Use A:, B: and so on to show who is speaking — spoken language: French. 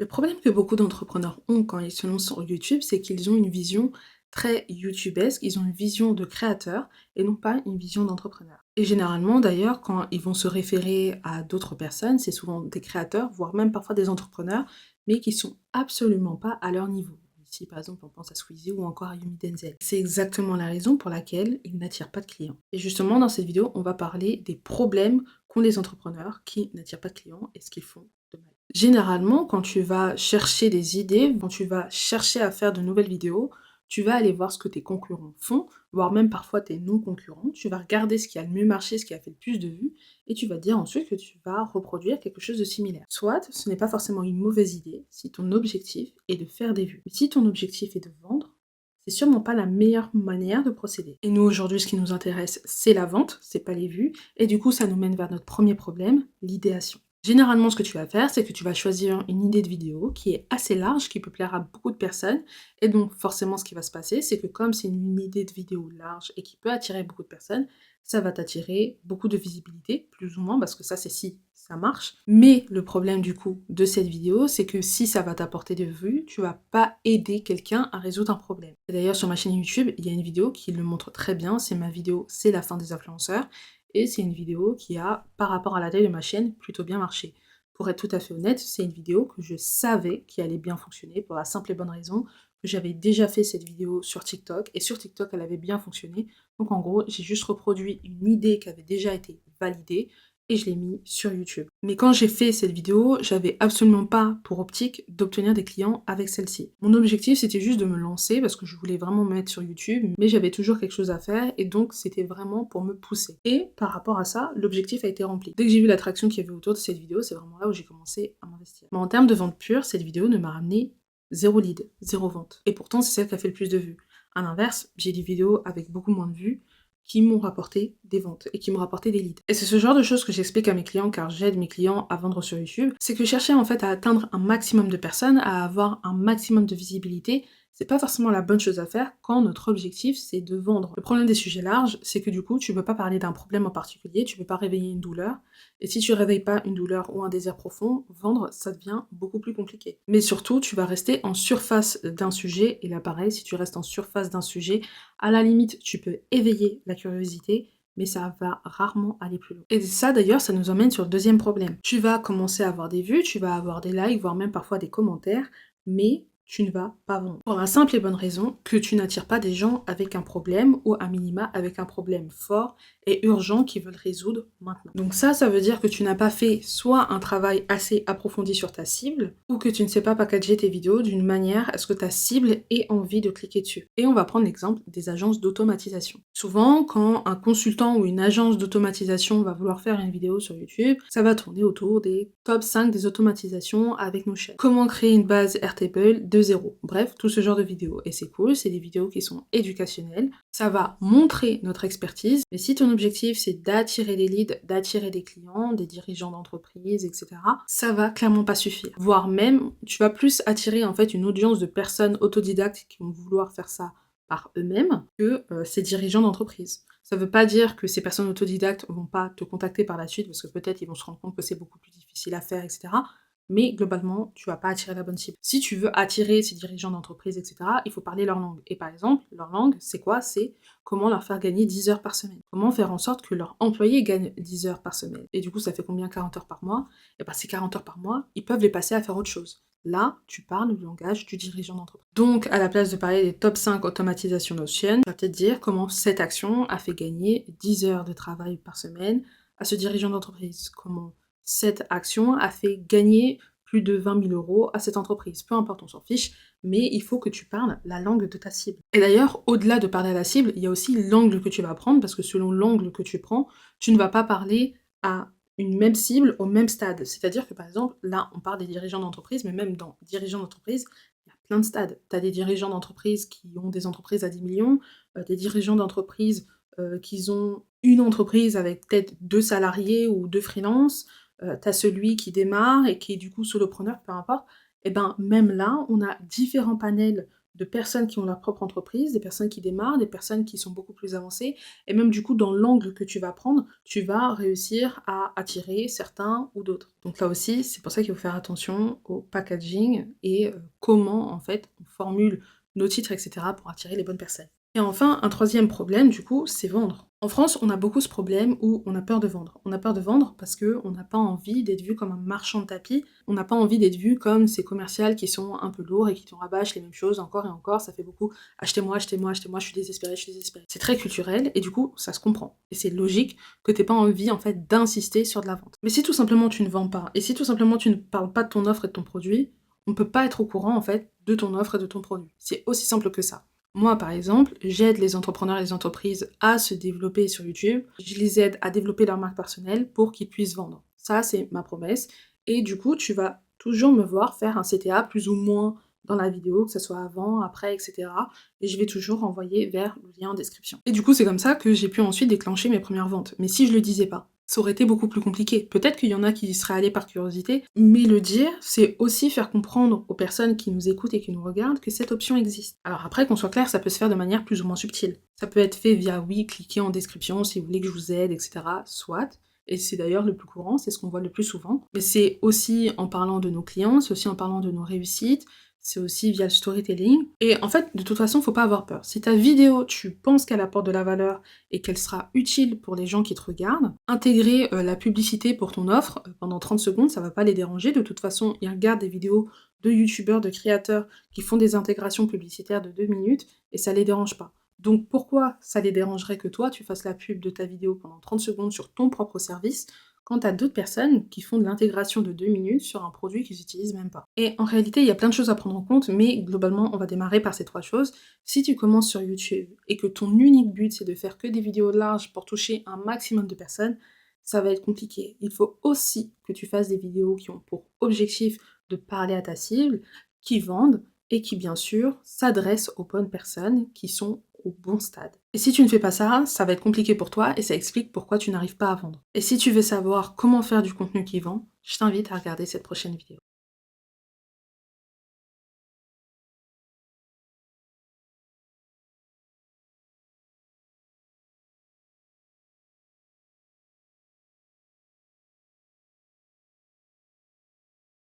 A: Le problème que beaucoup d'entrepreneurs ont quand ils se lancent sur YouTube, c'est qu'ils ont une vision très youtubesque, ils ont une vision de créateur et non pas une vision d'entrepreneur. Et généralement d'ailleurs, quand ils vont se référer à d'autres personnes, c'est souvent des créateurs, voire même parfois des entrepreneurs, mais qui sont absolument pas à leur niveau. Ici par exemple on pense à Squeezie ou encore à Yumi Denzel. C'est exactement la raison pour laquelle ils n'attirent pas de clients. Et justement dans cette vidéo, on va parler des problèmes qu'ont les entrepreneurs qui n'attirent pas de clients et ce qu'ils font de mal. Généralement, quand tu vas chercher des idées, quand tu vas chercher à faire de nouvelles vidéos, tu vas aller voir ce que tes concurrents font, voire même parfois tes non-concurrents. Tu vas regarder ce qui a le mieux marché, ce qui a fait le plus de vues, et tu vas dire ensuite que tu vas reproduire quelque chose de similaire. Soit, ce n'est pas forcément une mauvaise idée si ton objectif est de faire des vues. Mais si ton objectif est de vendre, c'est sûrement pas la meilleure manière de procéder. Et nous, aujourd'hui, ce qui nous intéresse, c'est la vente, c'est pas les vues, et du coup, ça nous mène vers notre premier problème, l'idéation. Généralement, ce que tu vas faire, c'est que tu vas choisir une idée de vidéo qui est assez large, qui peut plaire à beaucoup de personnes. Et donc, forcément, ce qui va se passer, c'est que comme c'est une idée de vidéo large et qui peut attirer beaucoup de personnes, ça va t'attirer beaucoup de visibilité, plus ou moins, parce que ça, c'est si ça marche. Mais le problème, du coup, de cette vidéo, c'est que si ça va t'apporter des vues, tu vas pas aider quelqu'un à résoudre un problème. Et d'ailleurs, sur ma chaîne YouTube, il y a une vidéo qui le montre très bien. C'est ma vidéo « C'est la fin des influenceurs ». Et c'est une vidéo qui a, par rapport à la taille de ma chaîne, plutôt bien marché. Pour être tout à fait honnête, c'est une vidéo que je savais qui allait bien fonctionner pour la simple et bonne raison que j'avais déjà fait cette vidéo sur TikTok, et sur TikTok, elle avait bien fonctionné. Donc en gros, j'ai juste reproduit une idée qui avait déjà été validée, et je l'ai mis sur YouTube. Mais quand j'ai fait cette vidéo, j'avais absolument pas pour optique d'obtenir des clients avec celle-ci. Mon objectif, c'était juste de me lancer parce que je voulais vraiment me mettre sur YouTube, mais j'avais toujours quelque chose à faire et donc c'était vraiment pour me pousser. Et par rapport à ça, l'objectif a été rempli. Dès que j'ai vu l'attraction qu'il y avait autour de cette vidéo, c'est vraiment là où j'ai commencé à m'investir. Mais en termes de vente pure, cette vidéo ne m'a ramené zéro lead, zéro vente. Et pourtant, c'est celle qui a fait le plus de vues. À l'inverse, j'ai des vidéos avec beaucoup moins de vues, qui m'ont rapporté des ventes et qui m'ont rapporté des leads. Et c'est ce genre de choses que j'explique à mes clients car j'aide mes clients à vendre sur YouTube, c'est que chercher en fait à atteindre un maximum de personnes, à avoir un maximum de visibilité, c'est pas forcément la bonne chose à faire quand notre objectif c'est de vendre. Le problème des sujets larges, c'est que du coup tu peux pas parler d'un problème en particulier, tu peux pas réveiller une douleur, et si tu réveilles pas une douleur ou un désir profond, vendre ça devient beaucoup plus compliqué. Mais surtout tu vas rester en surface d'un sujet, et là pareil, si tu restes en surface d'un sujet, à la limite, tu peux éveiller la curiosité, mais ça va rarement aller plus loin. Et ça, d'ailleurs, ça nous emmène sur le deuxième problème. Tu vas commencer à avoir des vues, tu vas avoir des likes, voire même parfois des commentaires, mais tu ne vas pas vendre. Pour la simple et bonne raison que tu n'attires pas des gens avec un problème, ou à minima avec un problème fort et urgent qu'ils veulent résoudre maintenant. Donc ça veut dire que tu n'as pas fait soit un travail assez approfondi sur ta cible, ou que tu ne sais pas packager tes vidéos d'une manière à ce que ta cible ait envie de cliquer dessus. Et on va prendre l'exemple des agences d'automatisation. Souvent, quand un consultant ou une agence d'automatisation va vouloir faire une vidéo sur YouTube, ça va tourner autour des top 5 des automatisations avec nos chaînes. Comment créer une base Airtable de zéro. Bref, tout ce genre de vidéos. Et c'est cool, c'est des vidéos qui sont éducationnelles. Ça va montrer notre expertise. Mais si ton objectif c'est d'attirer des leads, d'attirer des clients, des dirigeants d'entreprise, etc., ça va clairement pas suffire. Voire même, tu vas plus attirer en fait une audience de personnes autodidactes qui vont vouloir faire ça par eux-mêmes que ces dirigeants d'entreprise. Ça veut pas dire que ces personnes autodidactes vont pas te contacter par la suite parce que peut-être ils vont se rendre compte que c'est beaucoup plus difficile à faire, etc. Mais globalement, tu vas pas attirer la bonne cible. Si tu veux attirer ces dirigeants d'entreprise, etc., il faut parler leur langue. Et par exemple, leur langue, c'est quoi? C'est comment leur faire gagner 10 heures par semaine. Comment faire en sorte que leurs employés gagnent 10 heures par semaine. Et du coup, ça fait combien? 40 heures par mois? Et bien ces 40 heures par mois, ils peuvent les passer à faire autre chose. Là, tu parles le langage du dirigeant d'entreprise. Donc, à la place de parler des top 5 automatisations Notion, tu vas peut-être dire comment cette action a fait gagner 10 heures de travail par semaine à ce dirigeant d'entreprise. Comment cette action a fait gagner plus de 20 000 € à cette entreprise. Peu importe, on s'en fiche, mais il faut que tu parles la langue de ta cible. Et d'ailleurs, au-delà de parler à la cible, il y a aussi l'angle que tu vas prendre, parce que selon l'angle que tu prends, tu ne vas pas parler à une même cible au même stade. C'est-à-dire que par exemple, là, on parle des dirigeants d'entreprise, mais même dans dirigeants d'entreprise, il y a plein de stades. Tu as des dirigeants d'entreprise qui ont des entreprises à 10 millions, des dirigeants d'entreprise qui ont une entreprise avec peut-être 2 salariés ou 2 freelances, tu as celui qui démarre et qui est du coup solopreneur, peu importe. Et ben même là, on a différents panels de personnes qui ont leur propre entreprise, des personnes qui démarrent, des personnes qui sont beaucoup plus avancées et même du coup dans l'angle que tu vas prendre, tu vas réussir à attirer certains ou d'autres. Donc là aussi, c'est pour ça qu'il faut faire attention au packaging et comment en fait on formule nos titres, etc. pour attirer les bonnes personnes. Et enfin, un troisième problème, du coup, c'est vendre. En France, on a beaucoup ce problème où on a peur de vendre. On a peur de vendre parce qu'on n'a pas envie d'être vu comme un marchand de tapis. On n'a pas envie d'être vu comme ces commerciales qui sont un peu lourds et qui te rabâchent les mêmes choses encore et encore. Ça fait beaucoup achetez-moi, achetez-moi, achetez-moi, je suis désespérée, je suis désespérée. C'est très culturel et du coup, ça se comprend. Et c'est logique que t'aies pas envie en fait d'insister sur de la vente. Mais si tout simplement tu ne vends pas et si tout simplement tu ne parles pas de ton offre et de ton produit, on peut pas être au courant en fait de ton offre et de ton produit. C'est aussi simple que ça. Moi, par exemple, j'aide les entrepreneurs et les entreprises à se développer sur YouTube. Je les aide à développer leur marque personnelle pour qu'ils puissent vendre. Ça, c'est ma promesse. Et du coup, tu vas toujours me voir faire un CTA plus ou moins dans la vidéo, que ce soit avant, après, etc. Et je vais toujours renvoyer vers le lien en description. Et du coup, c'est comme ça que j'ai pu ensuite déclencher mes premières ventes. Mais si je le disais pas, ça aurait été beaucoup plus compliqué. Peut-être qu'il y en a qui y seraient allés par curiosité, mais le dire, c'est aussi faire comprendre aux personnes qui nous écoutent et qui nous regardent que cette option existe. Alors après, qu'on soit clair, ça peut se faire de manière plus ou moins subtile. Ça peut être fait via oui, cliquez en description si vous voulez que je vous aide, etc. Soit. Et c'est d'ailleurs le plus courant, c'est ce qu'on voit le plus souvent. Mais c'est aussi en parlant de nos clients, c'est aussi en parlant de nos réussites, c'est aussi via le storytelling. Et en fait, de toute façon, faut pas avoir peur. Si ta vidéo, tu penses qu'elle apporte de la valeur et qu'elle sera utile pour les gens qui te regardent, intégrer la publicité pour ton offre pendant 30 secondes, ça va pas les déranger. De toute façon, ils regardent des vidéos de youtubeurs, de créateurs qui font des intégrations publicitaires de 2 minutes et ça les dérange pas. Donc pourquoi ça les dérangerait que toi, tu fasses la pub de ta vidéo pendant 30 secondes sur ton propre service quand t'as d'autres personnes qui font de l'intégration de 2 minutes sur un produit qu'ils utilisent même pas. Et en réalité, il y a plein de choses à prendre en compte, mais globalement, on va démarrer par ces 3 choses. Si tu commences sur YouTube et que ton unique but, c'est de faire que des vidéos larges pour toucher un maximum de personnes, ça va être compliqué. Il faut aussi que tu fasses des vidéos qui ont pour objectif de parler à ta cible, qui vendent, et qui, bien sûr, s'adressent aux bonnes personnes qui sont au bon stade. Et si tu ne fais pas ça, ça va être compliqué pour toi et ça explique pourquoi tu n'arrives pas à vendre. Et si tu veux savoir comment faire du contenu qui vend, je t'invite à regarder cette prochaine vidéo.